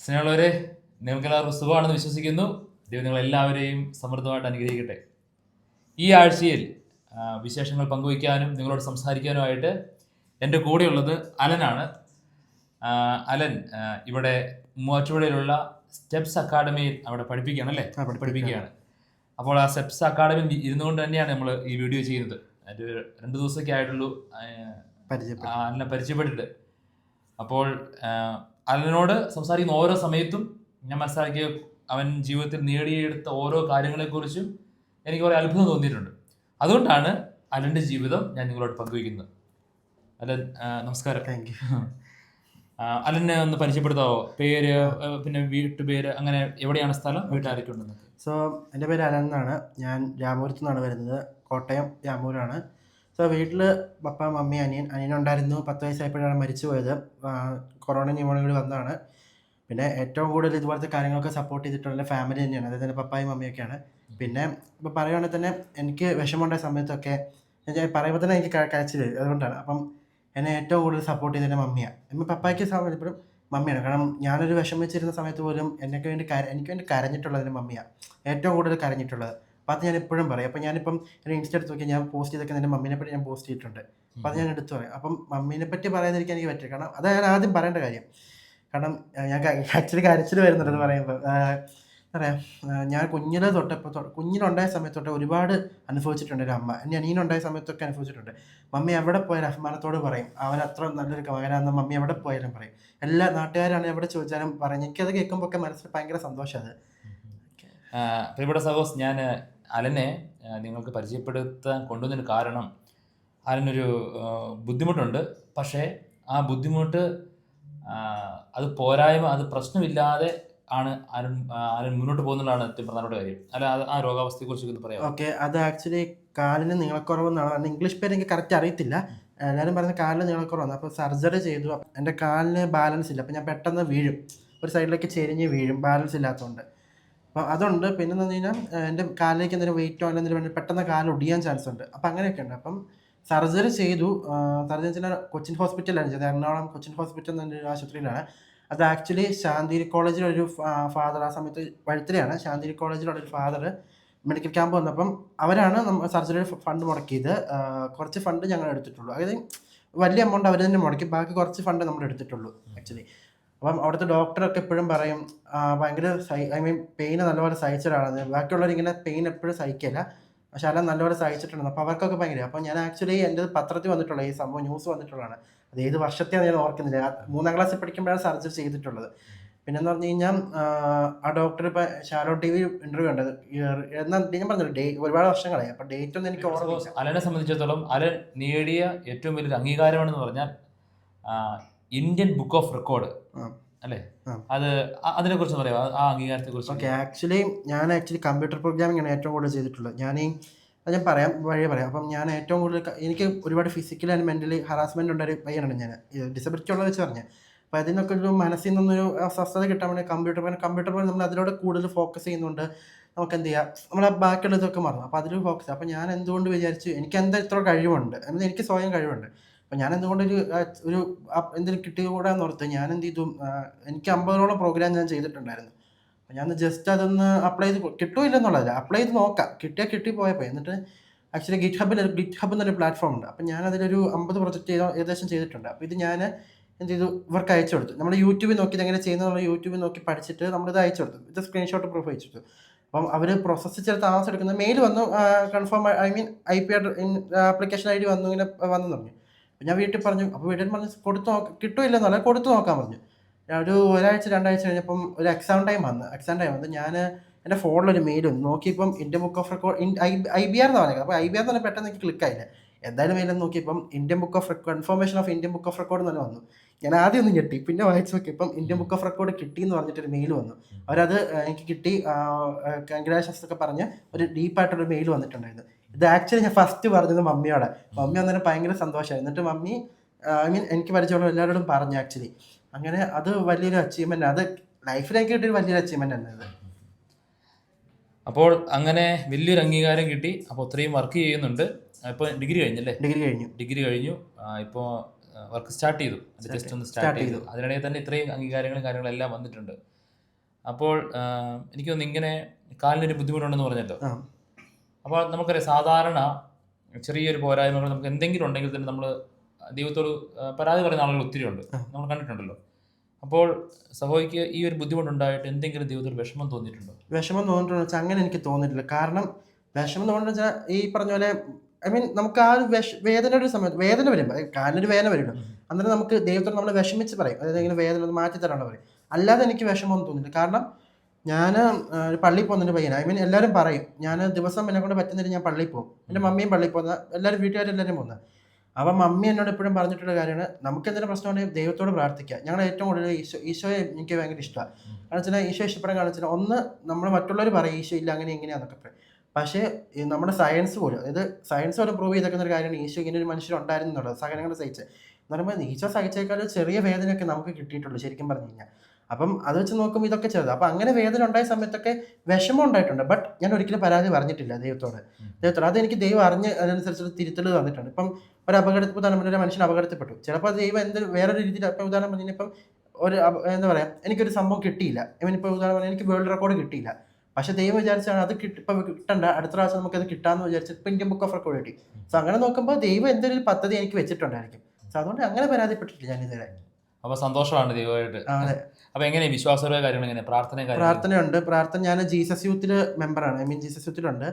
സ്നേഹമുള്ളവരെ, നിങ്ങൾക്കെല്ലാവർക്കും സുഖമാണെന്ന് വിശ്വസിക്കുന്നു. ദൈവം നിങ്ങളെല്ലാവരെയും സമൃദ്ധമായിട്ട് അനുഗ്രഹിക്കട്ടെ. ഈ ആഴ്ചയിൽ വിശേഷങ്ങൾ പങ്കുവയ്ക്കാനും നിങ്ങളോട് സംസാരിക്കാനുമായിട്ട് എൻ്റെ കൂടെയുള്ളത് അലനാണ്. അലൻ ഇവിടെ മൂവാറ്റുപുഴയിലുള്ള സ്റ്റെപ്സ് അക്കാഡമിയിൽ അവിടെ പഠിപ്പിക്കുകയാണ്. അപ്പോൾ ആ സ്റ്റെപ്സ് അക്കാഡമിയിൽ ഇരുന്നുകൊണ്ട് തന്നെയാണ് നമ്മൾ ഈ വീഡിയോ ചെയ്യുന്നത്. ഒരു 2 ദിവസമൊക്കെ ആയിട്ടുള്ളൂ അലനെ പരിചയപ്പെട്ടിട്ട്. അപ്പോൾ അലനോട് സംസാരിക്കുന്ന ഓരോ സമയത്തും ഞാൻ മനസ്സിലാക്കിയ അവൻ ജീവിതത്തിൽ നേടിയെടുത്ത ഓരോ കാര്യങ്ങളെക്കുറിച്ചും എനിക്ക് കുറേ അത്ഭുതം തോന്നിയിട്ടുണ്ട്. അതുകൊണ്ടാണ് അലൻ്റെ ജീവിതം ഞാൻ നിങ്ങളോട് പങ്കുവയ്ക്കുന്നത്. അലൻ, നമസ്കാരം. Thank you. അലനെ ഒന്ന് പരിചയപ്പെടുത്താവോ? പേര്, പിന്നെ വീട്ടുപേര്, അങ്ങനെ എവിടെയാണ് സ്ഥലം, വീട്ടാരൊക്കെ ഉണ്ടെന്ന്? സോ എൻ്റെ പേര് അലൻ എന്നാണ്. ഞാൻ രാമപുരത്തു നിന്നാണ് വരുന്നത്. കോട്ടയം രാമപുരമാണ്. സോ വീട്ടിൽ പപ്പ, മമ്മി, അനിയനുണ്ടായിരുന്നു. 10 വയസ്സായപ്പോഴാണ് മരിച്ചു പോയത്. കൊറോണ ന്യൂമോണിയ വന്നതാണ്. പിന്നെ ഏറ്റവും കൂടുതൽ ഇതുപോലത്തെ കാര്യങ്ങളൊക്കെ സപ്പോർട്ട് ചെയ്തിട്ടുള്ള ഫാമിലി തന്നെയാണ്, അതായത് എൻ്റെ പപ്പായും മമ്മിയൊക്കെയാണ്. പിന്നെ ഇപ്പോൾ പറയുകയാണെങ്കിൽ തന്നെ എനിക്ക് വിഷമമുണ്ടായ സമയത്തൊക്കെ ഞാൻ പറയുമ്പോൾ തന്നെ എനിക്ക് കരച്ചിൽ വരും. അതുകൊണ്ടാണ്. അപ്പം എന്നെ ഏറ്റവും കൂടുതൽ സപ്പോർട്ട് ചെയ്തത് എൻ്റെ മമ്മിയാണ്. പപ്പായ്ക്ക് ഇപ്പോഴും മമ്മിയാണ്. കാരണം ഞാനൊരു വിഷമിച്ചിരുന്ന സമയത്ത് പോലും എനിക്ക് വേണ്ടി കരഞ്ഞിട്ടുള്ളത് എൻ്റെ മമ്മിയാണ്. ഏറ്റവും കൂടുതൽ കരഞ്ഞിട്ടുള്ളത്. അപ്പോൾ അത് ഞാൻ എപ്പോഴും പറയും. അപ്പോൾ ഞാനിപ്പം എൻ്റെ ഇൻസ്റ്റ എടുത്ത് നോക്കി ഞാൻ പോസ്റ്റ് ചെയ്തൊക്കെ എൻ്റെ മമ്മീനെ പറ്റി ഞാൻ പോസ്റ്റ് ചെയ്തിട്ടുണ്ട്. അപ്പോൾ അത് ഞാൻ എടുത്തു പറയും. അപ്പം മമ്മീനെ പറ്റി പറയാതിരിക്കാൻ എനിക്ക് പറ്റില്ല. കാരണം അതാണ് ഞാൻ ആദ്യം പറയേണ്ട കാര്യം. കാരണം ഞാൻ ആക്ച്വലി കരച്ചിൽ വരുന്നുണ്ടെന്ന് പറയുമ്പോൾ പറയാം. ഞാൻ കുഞ്ഞിലുണ്ടായ സമയത്തൊട്ട് ഒരുപാട് അനുഭവിച്ചിട്ടുണ്ട് എൻ്റെ അമ്മ. എൻ്റെ അനിയനുണ്ടായ സമയത്തൊക്കെ അനുഭവിച്ചിട്ടുണ്ട്. മമ്മി എവിടെ പോയാലും അഭിമാനത്തോട് പറയും, അവൻ അത്ര നല്ലൊരു മകനാണെന്ന് മമ്മി എവിടെ പോയാലും പറയും. എല്ലാ നാട്ടുകാരാണ് എവിടെ ചോദിച്ചാലും പറയും. എനിക്കത് കേൾക്കുമ്പോൾ ഒക്കെ മനസ്സിൽ ഭയങ്കര സന്തോഷമാണ്. പ്രിയപ്പെട്ട സഹോസ്, ഞാൻ അലനെ നിങ്ങൾക്ക് പരിചയപ്പെടുത്താൻ കൊണ്ടുവന്നതിന് കാരണം അലനൊരു ബുദ്ധിമുട്ടുണ്ട്. പക്ഷേ ആ ബുദ്ധിമുട്ട്, അത് പോരായ്മ, അത് പ്രശ്നമില്ലാതെ ആണ് അലൻ മുന്നോട്ട് പോകുന്നതാണ് ഏറ്റവും പ്രധാനപ്പെട്ട കാര്യം. അല്ല, ആ രോഗാവസ്ഥയെക്കുറിച്ച് ഒന്ന് പറയാം. ഓക്കെ, അത് ആക്ച്വലി കാലിന് നീളക്കുറവെന്നാണ്. അതിന് ഇംഗ്ലീഷ് പേര് എനിക്ക് കറക്റ്റ് അറിയത്തില്ല. എല്ലാവരും പറയുന്നത് കാലിന് നീളക്കുറവാണ്. അപ്പോൾ സർജറി ചെയ്തു. എൻ്റെ കാലിന് ബാലൻസ് ഇല്ല. അപ്പോൾ ഞാൻ പെട്ടെന്ന് വീഴും, ഒരു സൈഡിലേക്ക് ചെരിഞ്ഞ് വീഴും, ബാലൻസ് ഇല്ലാത്തതുകൊണ്ട്. അപ്പോൾ അതുണ്ട്. പിന്നെ എന്ന് പറഞ്ഞു കഴിഞ്ഞാൽ എൻ്റെ കാലിലേക്ക് എന്തെങ്കിലും വെയിറ്റോ അല്ലെങ്കിൽ പെട്ടെന്ന് കാല് ഒടിയാൻ ചാൻസ് ഉണ്ട്. അപ്പോൾ അങ്ങനെയൊക്കെ ഉണ്ട്. അപ്പം സർജറി ചെയ്തു. സർജറി വെച്ചാൽ കൊച്ചിൻ ഹോസ്പിറ്റലാണ് ചെയ്തത്. എറണാകുളം കൊച്ചിൻ ഹോസ്പിറ്റൽ എന്നൊരു ആശുപത്രിയിലാണ്. അത് ആക്ച്വലി ശാന്തിരി കോളേജിലൊരു ഫാദർ, ആ സമയത്ത് വഴുത്തിലാണ്, ശാന്തിരി കോളേജിലുള്ളൊരു ഫാദർ മെഡിക്കൽ ക്യാമ്പ് വന്നപ്പം അവരാണ് സർജറി ഫണ്ട് മുടക്കിയത്. കുറച്ച് ഫണ്ട് ഞങ്ങൾ എടുത്തിട്ടുള്ളൂ. അതായത് വലിയ എമൗണ്ട് അവർ തന്നെ മുടക്കി, ബാക്കി കുറച്ച് ഫണ്ട് നമ്മൾ എടുത്തിട്ടുള്ളൂ ആക്ച്വലി. അപ്പം അവിടുത്തെ ഡോക്ടറൊക്കെ എപ്പോഴും പറയും ഭയങ്കര പെയിന് നല്ലപോലെ സഹിച്ച ഒരാളാണ്. ബാക്കിയുള്ളവർ ഇങ്ങനെ പെയിൻ എപ്പോഴും സഹിക്കില്ല, പക്ഷെ അല്ല നല്ലപോലെ സഹിച്ചിട്ടുണ്ട്. അപ്പോൾ അവർക്കൊക്കെ ഭയങ്കര. അപ്പോൾ ഞാൻ ആക്ച്വലി എൻ്റെ പത്രത്തിൽ വന്നിട്ടുള്ള ഈ സംഭവം ന്യൂസ് വന്നിട്ടുള്ളതാണ്. അത് ഏത് വർഷത്തെയാണ് ഞാൻ ഓർക്കുന്നില്ല. 3ാം ക്ലാസ്സിൽ പഠിക്കുമ്പോഴാണ് സർജറി ചെയ്തിട്ടുള്ളത്. പിന്നെന്ന് പറഞ്ഞു കഴിഞ്ഞാൽ ആ ഡോക്ടർ ഇപ്പോൾ ഷാലോ TV ഇൻ്റർവ്യൂ ഉണ്ട്. എന്നാൽ ഞാൻ പറഞ്ഞില്ല, ഒരുപാട് വർഷങ്ങളായി. അപ്പോൾ ഡേറ്റ് ഒന്നും എനിക്ക് ഓർമ്മയില്ല. അലനെ സംബന്ധിച്ചിടത്തോളം അലൻ നേടിയ ഏറ്റവും വലിയൊരു അംഗീകാരമാണെന്ന് പറഞ്ഞാൽ ഇന്ത്യൻ ബുക്ക് ഓഫ് റെക്കോർഡ് അല്ലേ? അതിനെ കുറിച്ച് പറയാം, ആ അംഗീകാരത്തെ കുറിച്ച്. ഓക്കെ, ആക്ച്വലി ഞാൻ കമ്പ്യൂട്ടർ പ്രോഗ്രാമിംഗ് ആണ് ഏറ്റവും കൂടുതൽ ചെയ്തിട്ടുള്ളത്. ഞാൻ പറയാം, വഴിയെ പറയാം. അപ്പം ഞാൻ ഏറ്റവും കൂടുതൽ എനിക്ക് ഒരുപാട് ഫിസിക്കൽ ആൻഡ് മെൻ്റലി ഹറാസ്മെൻ്റ് ഉള്ളൊരു പയ്യനാണ് ഞാൻ, ഡിസബിലിറ്റി ഉള്ളത് വെച്ച് പറഞ്ഞത്. അപ്പോൾ അതിനൊക്കെ ഒരു മനസ്സിൽ നിന്നൊരു സ്വസ്ഥത കിട്ടാൻ വേണ്ടി കമ്പ്യൂട്ടർ പോലെ നമ്മൾ അതിലൂടെ കൂടുതൽ ഫോക്കസ് ചെയ്യുന്നുണ്ട്. നമുക്ക് എന്ത് ചെയ്യാം, നമ്മൾ ബാക്കിയുള്ളതൊക്കെ മറന്നു. അപ്പോൾ അതിൽ ഫോക്കസ്. അപ്പോൾ ഞാൻ എന്തുകൊണ്ട് വിചാരിച്ചു എനിക്ക് എന്താ ഇത്ര കഴിവുണ്ട് എന്ന്, എനിക്ക് സ്വയം കഴിവുണ്ട്. അപ്പോൾ ഞാൻ എന്തുകൊണ്ട് ഒരു എന്തെങ്കിലും കിട്ടിക്കൂടാന്ന് ഓർത്ത് ഞാൻ എന്ത് ചെയ്തു, എനിക്ക് 50ഓളം പ്രോഗ്രാം ഞാൻ ചെയ്തിട്ടുണ്ടായിരുന്നു. അപ്പോൾ ഞാൻ ജസ്റ്റ് അതൊന്ന് അപ്ലൈ ചെയ്ത് കിട്ടുമില്ലെന്നുള്ളതല്ല, അപ്ലൈ ചെയ്ത് നോക്കാം, കിട്ടി പോയപ്പോൾ. എന്നിട്ട് ആക്ച്വലി ഗിറ്റ് ഹബ് എന്നൊരു പ്ലാറ്റ്ഫോം ഉണ്ട്. അപ്പോൾ ഞാൻ അതിലൊരു 50 പ്രൊജക്റ്റ് ഏകദേശം ചെയ്തിട്ടുണ്ട്. അപ്പോൾ ഇത് ഞാൻ എന്ത് ചെയ്തു, ഇവർക്ക് അയച്ചു കൊടുത്തു. നമ്മൾ യൂട്യൂബിൽ നോക്കി ഇതെങ്ങനെ ചെയ്യുന്നത് യൂട്യൂബിൽ നോക്കി പഠിച്ചിട്ട് നമ്മളിത് അയച്ചു കൊടുത്തു. ഇത് സ്ക്രീൻഷോട്ട് പ്രൂഫ് അയച്ചു കൊടുത്തു. അപ്പം അവർ പ്രോസസ്സ് ചെയ്ത് താമസം എടുക്കുന്നത് മെയിൽ വന്നു, കൺഫേം IP ആപ്ലിക്കേഷൻ ID വന്നു, ഇങ്ങനെ വന്നു പറഞ്ഞു. ഞാൻ വീട്ടിൽ പറഞ്ഞു. അപ്പോൾ വീട്ടിൽ പറഞ്ഞു കിട്ടുമില്ലെന്നല്ല, കൊടുത്തു നോക്കാൻ പറഞ്ഞു. ഒരാഴ്ച 2 ആഴ്ച കഴിഞ്ഞപ്പം ഒരു എക്സാം ടൈം വന്ന് ഞാൻ എൻ്റെ ഫോണിലൊരു മെയിൽ വന്നു നോക്കിയപ്പം Indian book of record IBR എന്ന് പറഞ്ഞത്. അപ്പോൾ IBR എന്ന് പറഞ്ഞാൽ പെട്ടെന്ന് എനിക്ക് ക്ലിക്കായില്ല. എന്തായാലും മെയിലെന്ന് നോക്കിയപ്പം Indian book of confirmation of Indian book of record എന്ന് വന്നു. ഞാൻ ആദ്യം ഒന്ന് ഞെട്ടി, പിന്നെ വായിച്ചു നോക്കിയപ്പം ഇന്ത്യൻ ബുക്ക് ഓഫ് റെക്കോർഡ് കിട്ടി എന്ന് പറഞ്ഞിട്ടൊരു മെയിൽ വന്നു. അവരത് എനിക്ക് കിട്ടി, കൺഗ്രാജുലേഷൻസ് ഒക്കെ പറഞ്ഞ് ഒരു ഡീപ്പായിട്ടൊരു മെയിൽ വന്നിട്ടുണ്ടായിരുന്നു. ഇത് ആക്ച്വലി ഞാൻ ഫസ്റ്റ് പറഞ്ഞത് മമ്മിയോടെ. മമ്മി അന്നേരം ഭയങ്കര സന്തോഷമായി. എന്നിട്ട് മമ്മി എനിക്ക് പരിചയമുള്ള എല്ലാവരോടും പറഞ്ഞു ആക്ച്വലി. അങ്ങനെ അത് വലിയൊരു അച്ചീവ്മെൻ്റ്, അത് ലൈഫിലേക്ക് കിട്ടിയൊരു വലിയൊരു അച്ചീവ്മെൻ്റ് ആണ് അത്. അപ്പോൾ അങ്ങനെ വലിയൊരു അംഗീകാരം കിട്ടി. അപ്പോൾ ഒത്രയും വർക്ക് ചെയ്യുന്നുണ്ട്. ഇപ്പോൾ ഡിഗ്രി കഴിഞ്ഞല്ലേ? ഡിഗ്രി കഴിഞ്ഞു. ഇപ്പോൾ വർക്ക് സ്റ്റാർട്ട് ചെയ്തു. ജസ്റ്റ് ഒന്ന് സ്റ്റാർട്ട് ചെയ്തു. അതിനിടയിൽ തന്നെ ഇത്രയും അംഗീകാരങ്ങളും കാര്യങ്ങളെല്ലാം വന്നിട്ടുണ്ട്. അപ്പോൾ എനിക്ക് തോന്നുന്നു ഇങ്ങനെ കാലിനൊരു ബുദ്ധിമുട്ടുണ്ടെന്ന് പറഞ്ഞല്ലോ. ആ അപ്പോൾ നമുക്കറിയാം സാധാരണ ചെറിയൊരു പോരായ്മകൾ നമുക്ക് എന്തെങ്കിലും ഉണ്ടെങ്കിൽ തന്നെ നമ്മൾ ദൈവത്തോട് പരാതി പറയുന്ന ആളുകൾ ഒത്തിരി ഉണ്ട്, നമ്മൾ കണ്ടിട്ടുണ്ടല്ലോ. അപ്പോൾ സഹോയ്ക്ക് ഈ ഒരു ബുദ്ധിമുട്ടുണ്ടായിട്ട് എന്തെങ്കിലും ദൈവത്തോട് വിഷമം തോന്നിയിട്ടുണ്ടോ? വിഷമം തോന്നിട്ടുണ്ടെന്ന് വെച്ചാൽ അങ്ങനെ എനിക്ക് തോന്നിയിട്ടില്ല. കാരണം വിഷമം തോന്നുന്നു വെച്ചാൽ ഈ പറഞ്ഞ പോലെ ഐ മീൻ നമുക്ക് ആ ഒരു വേദനയുടെ ഒരു സമയത്ത് വേദന വരും, കാലിനൊരു വേദന വരുമല്ലോ, അന്നേരം നമുക്ക് ദൈവത്തോട് നമ്മൾ വിഷമിച്ച് പറയും, അതായത് ഇങ്ങനെ വേദന ഒന്ന് മാറ്റി തരാനുള്ള പറയും. അല്ലാതെ എനിക്ക് വിഷമമൊന്നും തോന്നിയില്ല. കാരണം ഞാൻ ഒരു പള്ളിയിൽ പോകുന്നതിൻ്റെ പയ്യന, ഐ മീൻ എല്ലാവരും പറയും ഞാൻ ദിവസം എന്നെ കൊണ്ട് പറ്റുന്നതിന് ഞാൻ പള്ളിയിൽ പോകും, എൻ്റെ മമ്മിയും പള്ളിയിൽ പോകുന്ന, എല്ലാവരും വീട്ടുകാരെല്ലാവരും പോകുന്നത്. അപ്പം മമ്മി എന്നോട് എപ്പോഴും പറഞ്ഞിട്ടുള്ള കാര്യമാണ്, നമുക്ക് എന്തെങ്കിലും പ്രശ്നമുണ്ടെങ്കിൽ ദൈവത്തോട് പ്രാർത്ഥിക്കുക. ഞങ്ങൾ ഏറ്റവും കൂടുതൽ ഈശോയെ എനിക്ക് ഭയങ്കര ഇഷ്ടമാണ്. കാരണം വെച്ചാൽ ഈശോ ഇഷ്ടപ്പെടാൻ കാണിച്ചാൽ ഒന്ന് നമ്മൾ മറ്റുള്ളവർ പറയും ഈശോ ഇല്ല അങ്ങനെ എങ്ങനെയാണെന്നൊക്കെ പറയും. പക്ഷേ ഈ നമ്മുടെ സയൻസ് പോലും, അതായത് സയൻസ് പോലും പ്രൂവ് ചെയ്തേക്കുന്ന ഒരു കാര്യമാണ് ഈശോ ഇങ്ങനെ ഒരു മനുഷ്യരുണ്ടായിരുന്നു എന്നുള്ളത്, സഹനങ്ങൾ സഹിച്ച് എന്ന് പറയുമ്പോൾ ഈശോ സഹിച്ചേക്കാൾ ചെറിയ വേദനയൊക്കെ നമുക്ക് കിട്ടിയിട്ടുള്ളൂ ശരിക്കും പറഞ്ഞു കഴിഞ്ഞാൽ. അപ്പം അത് വെച്ച് നോക്കുമ്പോൾ ഇതൊക്കെ ചെറുത്. അപ്പം അങ്ങനെ വേദന ഉണ്ടായ സമയത്തൊക്കെ വിഷമം ഉണ്ടായിട്ടുണ്ട്. ബട്ട് ഞാൻ ഒരിക്കലും പരാതി പറഞ്ഞിട്ടില്ല ദൈവത്തോട്. അതെനിക്ക് ദൈവം അറിഞ്ഞ് അതിനനുസരിച്ചുള്ള തിരുത്തൽ തന്നിട്ടുണ്ട്. ഇപ്പം ഒരു അപകടത്തിൽ ഉദാഹരണം ഒരു മനുഷ്യൻ അപകടത്തിൽപ്പെട്ടു, ചിലപ്പോൾ ദൈവം വേറൊരു രീതിയിൽ ഇപ്പം ഉദാഹരണം പറഞ്ഞാൽ ഇപ്പം ഒരു എന്താ പറയുക എനിക്കൊരു സംഭവം കിട്ടിയില്ല, ഇവനിപ്പോൾ ഉദാഹരണം പറഞ്ഞാൽ എനിക്ക് വേൾഡ് റെക്കോർഡ് കിട്ടിയില്ല, പക്ഷേ ദൈവം വിചാരിച്ചാണ് അത് ഇപ്പം കിട്ടണ്ട, അടുത്ത പ്രാവശ്യം നമുക്കത് കിട്ടാമെന്ന് വിചാരിച്ച് ഇപ്പം ഇന്ത്യൻ ബുക്ക് ഓഫ് റെക്കോർഡ് കിട്ടി. സോ അങ്ങനെ നോക്കുമ്പോൾ ദൈവം എന്തെങ്കിലും പദ്ധതി എനിക്ക് വെച്ചിട്ടുണ്ടായിരിക്കും. സോ അതുകൊണ്ട് അങ്ങനെ പരാതിപ്പെട്ടിട്ടില്ല ഞാൻ ഇതുവരെ. അപ്പോൾ സന്തോഷമാണ് ദൈവമായിട്ട്. അതെ. അപ്പോൾ എങ്ങനെ വിശ്വാസപരമായ കാര്യങ്ങൾ എങ്ങനെ പ്രാർത്ഥനയുണ്ട്. പ്രാർത്ഥന ഞാൻ ജീസസ് യൂത്തിൽ മെമ്പറാണ്, ഐ മീൻ ജീസസ് യൂത്തിലുണ്ട്,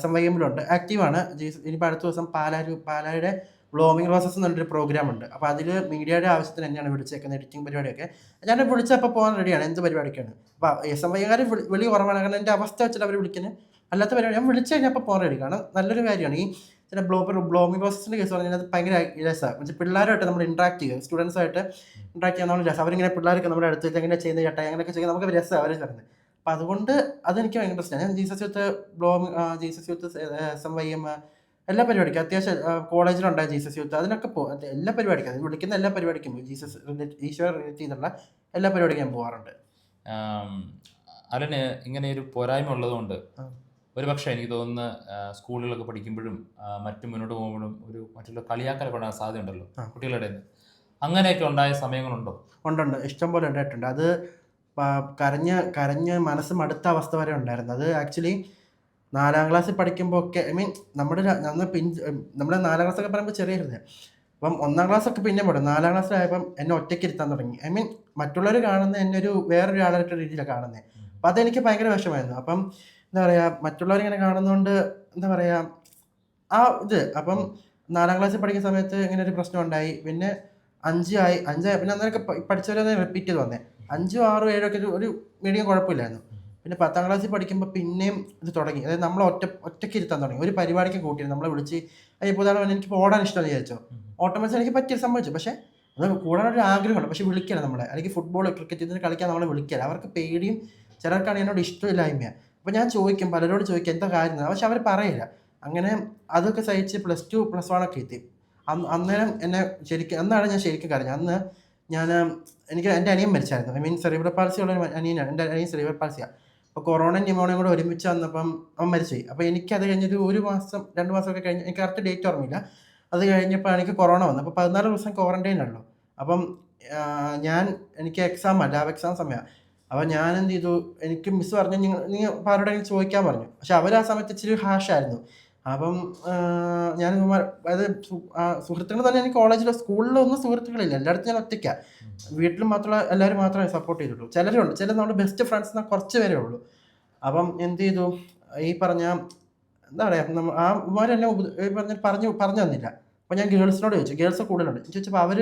SMYM-ലുണ്ട്, ആക്റ്റീവാണ്. ഇനിയിപ്പോൾ അടുത്ത ദിവസം പാലായുടെ ബ്ലോമിംഗ് റോസസ് എന്നൊരു പ്രോഗ്രാം ഉണ്ട്. അപ്പോൾ അതിൽ മീഡിയയുടെ ആവശ്യത്തിന് തന്നെയാണ് വിളിച്ചേക്കുന്നത്, എഡിറ്റിംഗ് പരിപാടിയൊക്കെ. ഞാൻ വിളിച്ചപ്പോൾ പോകാൻ റെഡിയാണ്, എന്ത് പരിപാടിക്കാണ്. അപ്പോൾ SMYM-കാർ വിളി കുറവാണ്, കാരണം എൻ്റെ അവസ്ഥ വെച്ചിട്ട് അവർ വിളിക്കുന്നത്. അല്ലാത്ത പരിപാടി ഞാൻ വിളിച്ചു കഴിഞ്ഞപ്പോൾ പോകാൻ റെഡി, കാരണം നല്ലൊരു കാര്യമാണ്. ഈ ചില ബ്ലോമിംഗ് പ്രോസസ്സിൻ്റെ കേസ് പറഞ്ഞാൽ അത് ഭയങ്കര രസമാണ്. പക്ഷേ പിള്ളേരുമായിട്ട് നമ്മൾ ഇൻട്രാക്ട് ചെയ്യുക, സ്റ്റുഡൻസായിട്ട് ഇൻട്രാക്ട് ചെയ്യാൻ നമ്മൾ രസം. അവരിങ്ങനെ പിള്ളേർക്ക് നമ്മുടെ അടുത്ത് എങ്ങനെ ചെയ്യുന്ന ചേട്ടാ അങ്ങനെയൊക്കെ ചെയ്യുക, നമുക്ക് രസം അവർ പറയുന്നത്. അപ്പോൾ അതുകൊണ്ട് അതെനിക്ക് ഭയങ്കര ഇൻട്രസ്റ്റാണ്. ഞാൻ ജീസസ് യൂത്ത് SMYM എല്ലാ പരിപാടിക്കും, അത്യാവശ്യം കോളേജിലുണ്ടായ ജീസസ് യൂത്ത് അതിനൊക്കെ പോകും. എല്ലാ പരിപാടിക്കും, അത് വിളിക്കുന്ന എല്ലാ പരിപാടിക്കും ഈശോ റിലേറ്റ് ചെയ്തുള്ള എല്ലാ പരിപാടിക്കും ഞാൻ പോകാറുണ്ട്. അലന് ഇങ്ങനെ ഒരു പോരായ്മ ഉള്ളതുകൊണ്ട് ഒരു പക്ഷേ എനിക്ക് തോന്നുന്ന സ്കൂളുകളൊക്കെ പഠിക്കുമ്പോഴും മറ്റും മുന്നോട്ട് പോകുമ്പോഴും മറ്റുള്ള കളിയാക്കലൊക്കെ ഉണ്ടാകാൻ സാധ്യതയുണ്ടല്ലോ കുട്ടികളുടെ. അങ്ങനെയൊക്കെ ഉണ്ടായ സമയങ്ങളുണ്ടോ? ഉണ്ട്, ഇഷ്ടംപോലെ ഉണ്ടായിട്ടുണ്ട്. അത് കരഞ്ഞ് മനസ്സ് മടുത്ത അവസ്ഥ വരെ ഉണ്ടായിരുന്നു. അത് ആക്ച്വലി 4ാം ക്ലാസ്സിൽ പഠിക്കുമ്പോൾ ഒക്കെ, ഐ മീൻ നമ്മുടെ 4ാം ക്ലാസ്സൊക്കെ പറയുമ്പോൾ ചെറിയ ഹൃദയം. അപ്പം 1ാം ക്ലാസ്സൊക്കെ പിന്നെ പെടും. 4ാം ക്ലാസ്സിലായപ്പം എന്നെ ഒറ്റയ്ക്ക് ഇരുത്താൻ തുടങ്ങി. ഐ മീൻ മറ്റുള്ളവർ കാണുന്നത് എന്നെ വേറൊരാളായിട്ട് രീതിയിലാണ് കാണുന്നത്. അപ്പം അതെനിക്ക് ഭയങ്കര വിഷമമായിരുന്നു. അപ്പം എന്താ പറയുക, മറ്റുള്ളവരിങ്ങനെ കാണുന്നതുകൊണ്ട് എന്താ പറയുക ആ ഇത്. അപ്പം 4ാം ക്ലാസ്സിൽ പഠിക്കുന്ന സമയത്ത് ഇങ്ങനെ ഒരു പ്രശ്നം ഉണ്ടായി. പിന്നെ 5 പിന്നെ അന്നേരമൊക്കെ പഠിച്ചവരെ റിപ്പീറ്റ് ചെയ്ത് വന്നേ. 5, 6, 7 ഒക്കെ ഒരു മീഡിയം കുഴപ്പമില്ലായിരുന്നു. പിന്നെ 10ാം ക്ലാസ്സിൽ പഠിക്കുമ്പോൾ പിന്നെയും ഇത് തുടങ്ങി. അതായത് നമ്മൾ ഒറ്റയ്ക്ക് ഇരുത്താൻ തുടങ്ങി. ഒരു പരിപാടിക്ക് കൂട്ടിയിരുന്നു, നമ്മളെ വിളിച്ച് ഇപ്പോൾ ഉദാഹരണം എനിക്ക് ഓടാൻ ഇഷ്ടമെന്ന് വിചാരിച്ചോ, ഓട്ടോമാറ്റിക്സ് എനിക്ക് പറ്റിയ സംഭവിച്ചു. പക്ഷേ അത് കൂടാനൊരു ആഗ്രഹമുണ്ട്, പക്ഷേ വിളിക്കില്ല നമ്മളെ. അല്ലെങ്കിൽ ഫുട്ബോൾ ക്രിക്കറ്റ് ഇതിന് കളിക്കാൻ നമ്മളെ വിളിക്കില്ല. അവർക്ക് പേടിയും, ചിലർക്കാണ് എന്നോട് ഇഷ്ടമില്ലായ്മയാണ്. അപ്പോൾ ഞാൻ ചോദിക്കും, പലരോട് ചോദിക്കും എന്താ കാര്യം, പക്ഷെ അവർ പറയില്ല. അങ്ങനെ അതൊക്കെ സഹിച്ച് +2 +1 ഒക്കെ എത്തി. അന്നേരം എന്നെ അന്നാണ് ഞാൻ ശരിക്കും കരഞ്ഞത്. അന്ന് എനിക്ക് എൻ്റെ അനിയൻ മരിച്ചായിരുന്നു. ഐ മീൻ സെറിബ്രൽ പാൾസി ഉള്ള അനിയനാണ്, എൻ്റെ അനിയൻ സെറിബ്രൽ പാൾസിയാണ്. അപ്പോൾ കൊറോണ ന്യൂമോണിയും കൂടെ ഒരുമിച്ച് വന്നപ്പം അവൻ മരിച്ചുപോയി. അപ്പോൾ എനിക്കത് കഴിഞ്ഞൊരു 1 മാസം 2 മാസമൊക്കെ കഴിഞ്ഞ്, എനിക്ക് കറക്റ്റ് ഡേറ്റ് ഓർമ്മയില്ല, അത് കഴിഞ്ഞപ്പോൾ എനിക്ക് കൊറോണ വന്നു. അപ്പോൾ 14 ദിവസം ക്വാറൻറ്റൈനാണല്ലോ. അപ്പം എനിക്ക് ലാബ് എക്സാം സമയമാണ്. അപ്പോൾ ഞാൻ എന്ത് ചെയ്തു, എനിക്ക് മിസ് പറഞ്ഞു നിങ്ങൾ ആരോടെങ്കിലും ചോദിക്കാൻ പറഞ്ഞു. പക്ഷെ അവർ ആ സമയത്ത് ഇച്ചിരി ഹാഷായിരുന്നു. അപ്പം ഞാൻ അതായത് സുഹൃത്തുക്കൾ തന്നെ എനിക്ക് കോളേജിലോ സ്കൂളിലൊന്നും സുഹൃത്തുക്കളില്ല, എല്ലായിടത്തും ഞാൻ ഒറ്റയ്ക്കാണ്. വീട്ടിൽ മാത്രമല്ല, എല്ലാവരും മാത്രമേ സപ്പോർട്ട് ചെയ്തിട്ടുള്ളൂ. ചിലരുണ്ട്, നമ്മുടെ ബെസ്റ്റ് ഫ്രണ്ട്സ് എന്നാൽ കുറച്ച് പേരേ ഉള്ളൂ. അപ്പം എന്ത് ചെയ്തു, ഈ പറഞ്ഞ എന്താ പറയുക, ആ ഉമ്മാരെന്നെ പറഞ്ഞു തന്നില്ല. അപ്പോൾ ഞാൻ ഗേൾസിനോട് ചോദിച്ചു, ഗേൾസ് കൂടുതലുണ്ട് ചോദിച്ചപ്പോൾ അവർ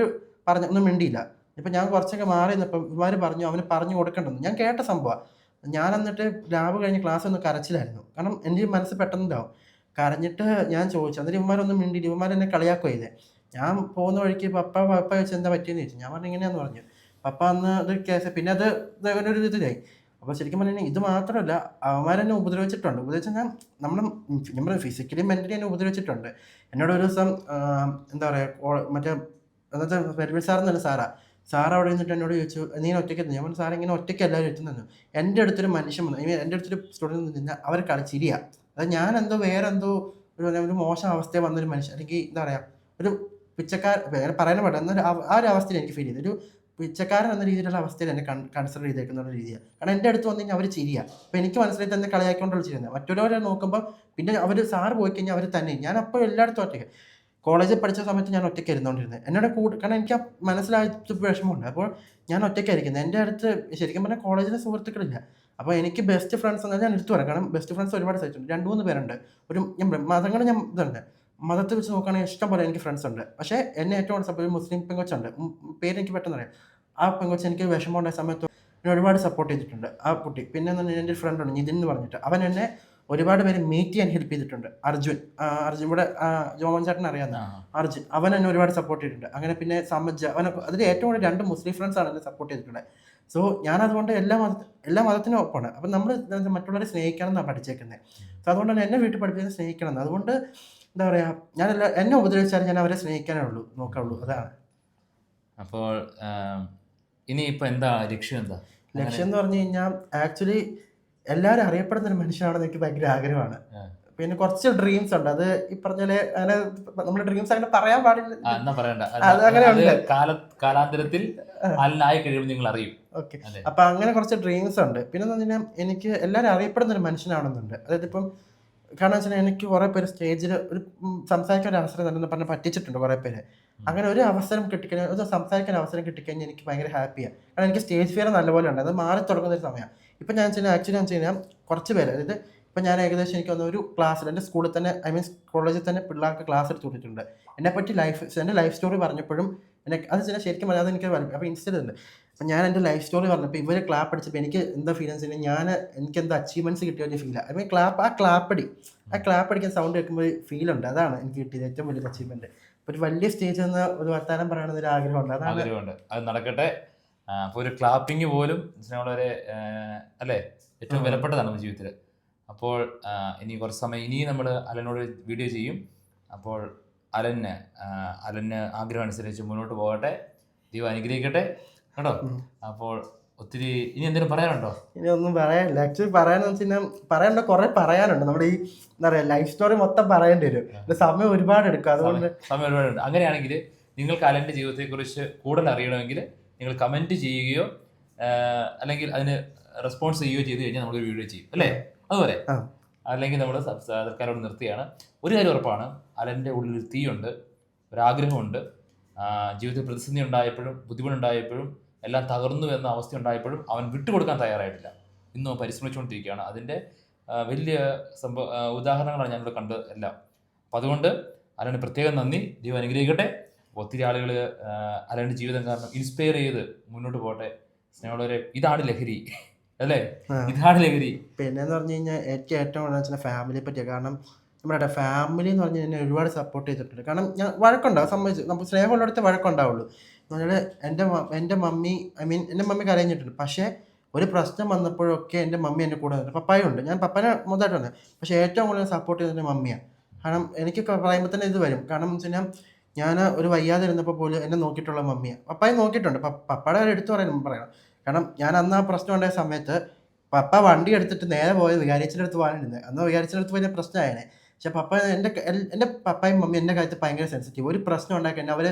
ഒന്നും മിണ്ടിയില്ല. ഇപ്പം ഞാൻ കുറച്ചൊക്കെ മാറി നിന്നപ്പം ഇവർ അവന് പറഞ്ഞു കൊടുക്കണ്ടെന്ന് ഞാൻ കേട്ട സംഭവമാണ്. ഞാൻ എന്നിട്ട് ലാബ് കഴിഞ്ഞ് ക്ലാസ് ഒന്ന് കരച്ചിലായിരുന്നു. കാരണം എൻ്റെ മനസ്സ് പെട്ടെന്നുണ്ടാവും. കരഞ്ഞിട്ട് ഞാൻ ചോദിച്ചു, എന്നിട്ട് ഇവന്മാരൊന്നും മിണ്ടിയില്ല. ഇവന്മാരെന്നെ കളിയാക്കുക ചെയ്തേ. ഞാൻ പോകുന്ന വഴിക്ക് പപ്പ ചോദിച്ചു എന്താ പറ്റിയെന്ന് ചോദിച്ചു. ഞാൻ പറഞ്ഞു ഇങ്ങനെയാന്ന് പറഞ്ഞു. പപ്പ അന്ന് ഇത് കേസ്, പിന്നെ അത് ഒരു ഇതിലായി. അപ്പോൾ ശരിക്കും പറഞ്ഞാൽ ഇത് മാത്രമല്ല, അവന്മാരെന്നെ ഉപദ്രവിച്ചിട്ടുണ്ട്. ഉപദ്രവിച്ചാൽ നമ്മൾ ഫിസിക്കലി മെൻ്റലി എന്നെ ഉപദ്രവിച്ചിട്ടുണ്ട്. എന്നോട് ഒരു ദിവസം എന്താ പറയുക, മറ്റേ അന്നത്തെ പെരുവിൽ സാറെന്നല്ല സാറ് അവിടെ നിന്നിട്ട് എന്നോട് ചോദിച്ചു നീ ഒറ്റയ്ക്ക് എത്തുന്നു. ഞാൻ പറഞ്ഞു സാറ് ഇങ്ങനെ ഒറ്റയ്ക്ക് എല്ലാവരും എത്തുന്നു. എൻ്റെ അടുത്തൊരു മനുഷ്യൻ വന്നു, എൻ്റെ അടുത്തൊരു സ്റ്റുഡൻറ്റ് നിന്നാൽ അവർ കളിച്ചിരിയാണ്. അതായത് ഞാൻ വേറെന്തോ ഒരു മോശം അവസ്ഥയിൽ വന്നൊരു മനുഷ്യൻ, അല്ലെങ്കിൽ എന്താ പറയുക, ഒരു പിച്ചക്കാർ പറയാൻ പാടില്ല, എന്നൊരു ആ ഒരു അവസ്ഥയിൽ എനിക്ക് ഫീൽ ചെയ്തു. ഒരു പിച്ചക്കാരൻ എന്ന രീതിയിലുള്ള അവസ്ഥയിൽ എന്നെ കൺസിഡർ ചെയ്തേക്കുന്ന ഒരു രീതിയാണ്. കാരണം എൻ്റെ അടുത്ത് വന്നു കഴിഞ്ഞാൽ അവർ ചിരിയാണ്. അപ്പോൾ എനിക്ക് മനസ്സിലായി തന്നെ കളിയാക്കിക്കൊണ്ടുള്ള ചിരിയാണ്. മറ്റുള്ളവരെ നോക്കുമ്പോൾ പിന്നെ അവർ സാറ് പോയി കഴിഞ്ഞാൽ അവർ തന്നെ, ഞാൻ അപ്പോൾ എല്ലായിടത്തും ഒറ്റയ്ക്ക്. കോളേജിൽ പഠിച്ച സമയത്ത് ഞാൻ ഒറ്റയ്ക്ക് ഇരുന്നുകൊണ്ടിരുന്നത്. എന്നോട് കാരണം എനിക്ക് ആ മനസ്സിലായ വിഷമമുണ്ട്. അപ്പോൾ ഞാൻ ഒറ്റയ്ക്കായിരിക്കുന്നത്. എൻ്റെ അടുത്ത് ശരിക്കും പറഞ്ഞാൽ കോളേജിലെ സുഹൃത്തുക്കളില്ല. അപ്പോൾ എനിക്ക് ബെസ്റ്റ് ഫ്രണ്ട്സ് എന്നാൽ ഞാൻ എടുത്തു പറയാം. കാരണം ബെസ്റ്റ് ഫ്രണ്ട്സ് ഒരുപാട് സൈറ്റുണ്ട്. 2-3 പേരുണ്ട്. ഞാൻ മതങ്ങൾ ഞാൻ ഇതുണ്ട്. മതത്തെ വെച്ച് നോക്കുകയാണെങ്കിൽ ഇഷ്ടം പോലെ എനിക്ക് ഫ്രണ്ട്സ് ഉണ്ട്. പക്ഷേ എന്നെ ഏറ്റവും കൂടുതൽ സപ്പോർട്ട് ഒരു മുസ്ലിം പെങ്കൊച്ചുണ്ട്. പേര് എനിക്ക് പെട്ടെന്ന് അറിയാം. ആ പെങ്കൊച്ച് എനിക്ക് വിഷമം ഉണ്ടായ സമയത്ത് എന്നെ ഒരുപാട് സപ്പോർട്ട് ചെയ്തിട്ടുണ്ട് ആ കുട്ടി. പിന്നെ എന്ന് പറഞ്ഞാൽ എൻ്റെ ഒരു ഫ്രണ്ട് ഉണ്ട് നിതിൻ എന്ന് പറഞ്ഞിട്ട്. അവൻ എന്നെ ഒരുപാട് പേര് മീറ്റ് ചെയ്യാൻ ഹെൽപ്പ് ചെയ്തിട്ടുണ്ട്. അർജുൻ ഇവിടെ ജോമൻ ചേട്ടൻ അറിയാവുന്ന അർജുൻ, അവൻ എന്നെ ഒരുപാട് സപ്പോർട്ട് ചെയ്തിട്ടുണ്ട്. അങ്ങനെ പിന്നെ സമജ്, അതിൽ ഏറ്റവും കൂടുതൽ 2 മുസ്ലിം ഫ്രണ്ട്സാണ് എന്നെ സപ്പോർട്ട് ചെയ്തിട്ടുള്ളത്. സോ ഞാനതുകൊണ്ട് എല്ലാ മതത്തിനും ഒപ്പമാണ്. അപ്പം നമ്മൾ മറ്റുള്ളവരെ സ്നേഹിക്കണം എന്നാണ് പഠിച്ചേക്കുന്നത്. സോ അതുകൊണ്ട് തന്നെ എന്നെ വീട്ടിൽ പഠിപ്പിക്കുന്നത് സ്നേഹിക്കണം എന്ന്. അതുകൊണ്ട് എന്താ പറയുക, എന്നെ ഉപദ്രവിച്ചാലും ഞാൻ അവരെ സ്നേഹിക്കാനേ നോക്കാവുള്ളൂ. അതാണ്. അപ്പോൾ ഇനിയിപ്പോൾ എന്താ ലക്ഷ്യം? ലക്ഷ്യം എന്ന് പറഞ്ഞു കഴിഞ്ഞാൽ ആക്ച്വലി എല്ലാവരും അറിയപ്പെടുന്ന ഒരു മനുഷ്യനാണെന്ന് എനിക്ക് ഭയങ്കര ആഗ്രഹമാണ്. പിന്നെ കുറച്ച് ഡ്രീംസ് ഉണ്ട്. അത് ഈ പറഞ്ഞാല് അങ്ങനെ നമ്മുടെ ഡ്രീംസ് അങ്ങനെ പറയാൻ പാടില്ല. അത് അങ്ങനെ ഉണ്ട്. കാലാന്തരത്തിൽ നിങ്ങൾ അറിയും. ഓക്കെ. അപ്പൊ അങ്ങനെ കുറച്ച് ഡ്രീംസ് ഉണ്ട്. പിന്നെ എന്ന് പറഞ്ഞാൽ എനിക്ക് എല്ലാവരും അറിയപ്പെടുന്ന ഒരു മനുഷ്യനാണെന്നുണ്ട്. അതായത് ഇപ്പം കാരണം വെച്ചാൽ എനിക്ക് കുറെ പേര് സ്റ്റേജിൽ ഒരു സംസാരിക്കാൻ ഒരു അവസരം തന്നെ പറഞ്ഞ് പറ്റിച്ചിട്ടുണ്ട് കുറെ പേര്. അങ്ങനെ ഒരു അവസരം കിട്ടിക്കഴിഞ്ഞാൽ, ഒരു സംസാരിക്കാൻ അവസരം കിട്ടിക്കഴിഞ്ഞാൽ എനിക്ക് ഭയങ്കര ഹാപ്പിയാണ്. കാരണം എനിക്ക് സ്റ്റേജ് ഫിയർ നല്ലപോലെ ഉണ്ട്. അത് മാറി തുടങ്ങുന്ന ഒരു സമയമാണ്. ഇപ്പം ഞാൻ ആക്ച്വലി ഞാൻ കഴിഞ്ഞാൽ കുറച്ച് പേര്, അതായത് ഇപ്പം ഞാൻ ഏകദേശം എനിക്ക് വന്ന ഒരു ക്ലാസ്സിൽ എൻ്റെ സ്കൂളിൽ തന്നെ കോളേജിൽ തന്നെ പിള്ളേർക്ക് ക്ലാസ് എടുത്ത് കൊടുത്തിട്ടുണ്ട്. എന്നെപ്പറ്റി എൻ്റെ ലൈഫ് സ്റ്റോറി പറഞ്ഞപ്പോഴും അത് ശരിക്കും പറയാതെ എനിക്ക് അപ്പോൾ ഇൻസ്റ്റന്റ്. അപ്പം ഞാൻ എൻ്റെ ലൈഫ് സ്റ്റോറി പറഞ്ഞപ്പോൾ ഇവർ ക്ലാപ്പ് അടിച്ചപ്പോൾ എനിക്ക് എന്താ ഫീലിങ്സ് എനിക്ക് എന്താ അച്ചീവ്മെൻറ്റ്സ് കിട്ടിയ ഒരു ഫീലാണ്. ക്ലാപ്പ് അടിക്കുന്ന സൗണ്ട് കേൾക്കുമ്പോൾ ഫീലുണ്ട്. അതാണ് എനിക്ക് കിട്ടിയത് ഏറ്റവും വലിയ അച്ചീവ്മെൻറ്റ്. ഒരു വലിയ സ്റ്റേജിൽ നിന്ന് ഒരു വർത്താനം പറയണമെന്നൊരു ആഗ്രഹമുണ്ട്. അത് നടക്കട്ടെ. അപ്പോൾ ഒരു ക്ലാപ്പിംഗ് പോലും വളരെ അല്ലേ ഏറ്റവും വിലപ്പെട്ടതാണ് നമ്മുടെ ജീവിതത്തിൽ. അപ്പോൾ ഇനി കുറച്ച് സമയം ഇനി നമ്മൾ അലനോട് വീഡിയോ ചെയ്യും. അപ്പോൾ അലന് ആഗ്രഹം അനുസരിച്ച് മുന്നോട്ട് പോകട്ടെ. ദൈവം അനുഗ്രഹിക്കട്ടെ കേട്ടോ. അപ്പോൾ ഒത്തിരി ഇനി എന്തെങ്കിലും പറയാനുണ്ടോ? ഇനി ഒന്നും പറയാനില്ല. ആക്ച്വലി പറയാന്ന് വെച്ചാൽ പറയാനുണ്ട്, കുറെ പറയാനുണ്ട്. നമ്മുടെ ഈ എന്താ പറയുക ലൈഫ് സ്റ്റോറി മൊത്തം പറയേണ്ടി വരും. സമയം ഒരുപാട് എടുക്കും. അതുകൊണ്ട് സമയം ഒരുപാടുണ്ട്. അങ്ങനെയാണെങ്കിൽ നിങ്ങൾക്ക് അലൻ്റെ ജീവിതത്തെക്കുറിച്ച് കൂടുതൽ അറിയണമെങ്കിൽ നിങ്ങൾ കമൻറ്റ് ചെയ്യുകയോ അല്ലെങ്കിൽ അതിന് റെസ്പോൺസ് ചെയ്യുകയോ ചെയ്ത് കഴിഞ്ഞാൽ നമ്മളൊരു വീഡിയോ ചെയ്യും അല്ലേ? അതുപോലെ അല്ലെങ്കിൽ നമ്മൾ തൽക്കാലം നിർത്തിയാണ്. ഒരു കാര്യം ഉറപ്പാണ്, അലൻ്റെ ഉള്ളിൽ തീയുണ്ട്, ഒരാഗ്രഹമുണ്ട്. ജീവിതത്തിൽ പ്രതിസന്ധി ഉണ്ടായപ്പോഴും ബുദ്ധിമുട്ടുണ്ടായപ്പോഴും എല്ലാം തകർന്നു എന്ന അവസ്ഥ ഉണ്ടായപ്പോഴും അവൻ വിട്ടുകൊടുക്കാൻ തയ്യാറായിട്ടില്ല. ഇന്നും പരിശ്രമിച്ചുകൊണ്ടിരിക്കുകയാണ്. അതിൻ്റെ വലിയ ഉദാഹരണങ്ങളാണ് ഞാനിവിടെ കണ്ടത് എല്ലാം. അപ്പം അതുകൊണ്ട് അലന് പ്രത്യേകം നന്ദി. ദൈവം അനുഗ്രഹിക്കട്ടെ. ഒത്തിരി ആളുകൾ അലൻ്റെ ജീവിതം കാരണം ഇൻസ്പയർ ചെയ്ത് മുന്നോട്ട് പോകട്ടെ. സ്നേഹമുള്ളവരെ, ഇതാണ് ലഹരി അല്ലേ? ഇതാണ് ലഹരി. പിന്നെന്ന് പറഞ്ഞു കഴിഞ്ഞാൽ എനിക്ക് ഏറ്റവും കൂടുതൽ ഫാമിലിയെ പറ്റിയാണ്. കാരണം നമ്മുടെ ഫാമിലി എന്ന് പറഞ്ഞു കഴിഞ്ഞാൽ ഒരുപാട് സപ്പോർട്ട് ചെയ്തിട്ടുണ്ട്. കാരണം ഞാൻ വഴക്കുണ്ടാവും, സംബന്ധിച്ച് നമുക്ക് സ്നേഹമുള്ളിടത്ത് വഴക്കുണ്ടാവുള്ളൂ. എന്ന് പറഞ്ഞാൽ എൻ്റെ മമ്മി എൻ്റെ മമ്മി കരഞ്ഞിട്ടുണ്ട്. പക്ഷേ ഒരു പ്രശ്നം വന്നപ്പോഴൊക്കെ എൻ്റെ മമ്മി എൻ്റെ കൂടെ വന്നിട്ട്, പപ്പായും ഉണ്ട്. ഞാൻ പപ്പനെ മുതലായിട്ട് വന്നത്, പക്ഷേ ഏറ്റവും കൂടുതൽ സപ്പോർട്ട് ചെയ്തത് എൻ്റെ മമ്മിയാണ്. കാരണം എനിക്ക് പറയുമ്പോൾ തന്നെ ഇത് വരും. കാരണം എന്ന് വെച്ച് കഴിഞ്ഞാൽ ഞാൻ ഒരു വയ്യാതെ ഇരുന്നപ്പോൾ പോലും എന്നെ നോക്കിയിട്ടുള്ള മമ്മിയാണ്. പപ്പായും നോക്കിയിട്ടുണ്ട്. പപ്പയുടെ എടുത്തു പറയണം. കാരണം ഞാൻ അന്ന് ആ പ്രശ്നം ഉണ്ടായ സമയത്ത് പപ്പ വണ്ടി എടുത്തിട്ട് നേരെ പോയത് വികാരിച്ചിൻ്റെ അടുത്ത് പോകാനിരുന്നത്. അന്ന് വികാരിച്ചിൻ്റെ അടുത്ത് പോയി പ്രശ്നമായേനെ. പക്ഷെ എൻ്റെ പപ്പായും മമ്മി എൻ്റെ കാര്യത്തിൽ ഭയങ്കര സെൻസിറ്റീവ്. ഒരു പ്രശ്നം ഉണ്ടാക്കി കഴിഞ്ഞാൽ അവർ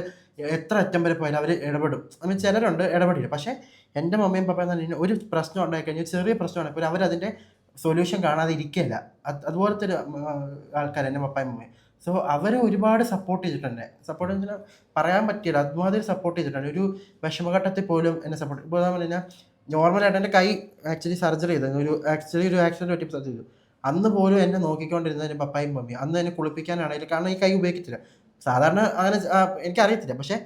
എത്ര അറ്റം വരെ പോയാലും അവർ ഇടപെടും. ചിലരുണ്ട് ഇടപെടില്ല. പക്ഷേ എൻ്റെ മമ്മിയും പപ്പയും തന്നെ ഒരു പ്രശ്നം ഉണ്ടാക്കി കഴിഞ്ഞാൽ, ചെറിയ പ്രശ്നം ഉണ്ടാക്കി അവരതിൻ്റെ സൊല്യൂഷൻ കാണാതെ ഇരിക്കുകയില്ല. അതുപോലത്തെ ഒരു ആൾക്കാർ എൻ്റെ പപ്പായും മമ്മിയും. സോ അവർ ഒരുപാട് സപ്പോർട്ട് ചെയ്തിട്ടുണ്ട്. സപ്പോർട്ട് എന്ന് പറയാൻ പറ്റില്ല, അതുമാതിരി സപ്പോർട്ട് ചെയ്തിട്ടുണ്ട്. ഒരു വിഷമഘട്ടത്തിൽ പോലും എന്നെ സപ്പോർട്ട്. ഇപ്പോൾ എന്ന് പറഞ്ഞാൽ നോർമലായിട്ട് എൻ്റെ കൈ ആക്ച്വലി സർജറി ചെയ്തത് ഒരു ആക്സിഡൻറ്റ് പറ്റി സർജറി ചെയ്തു. അന്ന് പോലും എന്നെ നോക്കിക്കൊണ്ടിരുന്നത് എൻ്റെ പപ്പായും മമ്മിയും. അന്ന് എന്നെ കുളിപ്പിക്കാനാണെങ്കിലും, കാരണം ഈ കൈ ഉപയോഗിക്കത്തില്ല സാധാരണ, അങ്ങനെ എനിക്കറിയത്തില്ല. പക്ഷേ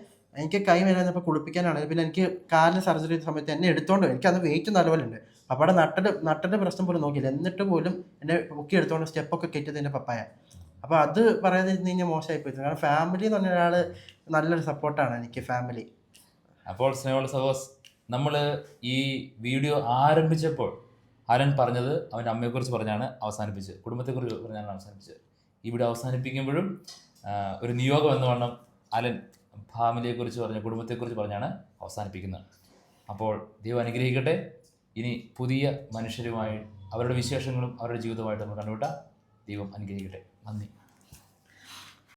എനിക്ക് കൈ വരുന്നപ്പോൾ കുളിപ്പിക്കാനാണെങ്കിലും, പിന്നെ എനിക്ക് കാലിന് സർജറി ചെയ്ത സമയത്ത് എന്നെ എടുത്തോണ്ട് എനിക്ക് അത് വെയിറ്റ് നല്ലപോലെ ഉണ്ട്. പപ്പയുടെ നട്ടിൻ്റെ പ്രശ്നം പോലും നോക്കിയില്ല. എന്നിട്ട് പോലും എന്നെ പൊക്കി എടുത്തോണ്ട് സ്റ്റെപ്പൊക്കെ കയറ്റിയത് എൻ്റെ പപ്പായ. അപ്പോൾ അത് പറയാതിരുന്ന് കഴിഞ്ഞാൽ മോശമായിപ്പോയി. കാരണം ഫാമിലി എന്ന് പറഞ്ഞ ഒരാൾ നല്ലൊരു സപ്പോർട്ടാണ് എനിക്ക് ഫാമിലി. അപ്പോൾ സ്നേഹമുള്ള സഹോസ്, നമ്മൾ ഈ വീഡിയോ ആരംഭിച്ചപ്പോൾ അലൻ പറഞ്ഞത് അവൻ്റെ അമ്മയെക്കുറിച്ച് പറഞ്ഞാണ് അവസാനിപ്പിച്ചത്, കുടുംബത്തെക്കുറിച്ച് പറഞ്ഞാണ് അവസാനിപ്പിച്ചത്. ഈ വീഡിയോ അവസാനിപ്പിക്കുമ്പോഴും ഒരു നിയോഗം എന്ന് പറഞ്ഞാൽ അലൻ ഫാമിലിയെക്കുറിച്ച് പറഞ്ഞ കുടുംബത്തെക്കുറിച്ച് പറഞ്ഞാണ് അവസാനിപ്പിക്കുന്നത്. അപ്പോൾ ദൈവം അനുഗ്രഹിക്കട്ടെ. ഇനി പുതിയ മനുഷ്യരുമായി അവരുടെ വിശേഷങ്ങളും അവരുടെ ജീവിതവുമായിട്ട് നമ്മൾ കണ്ടുവിട്ടാൽ ദൈവം അനുഗ്രഹിക്കട്ടെ. നന്ദി.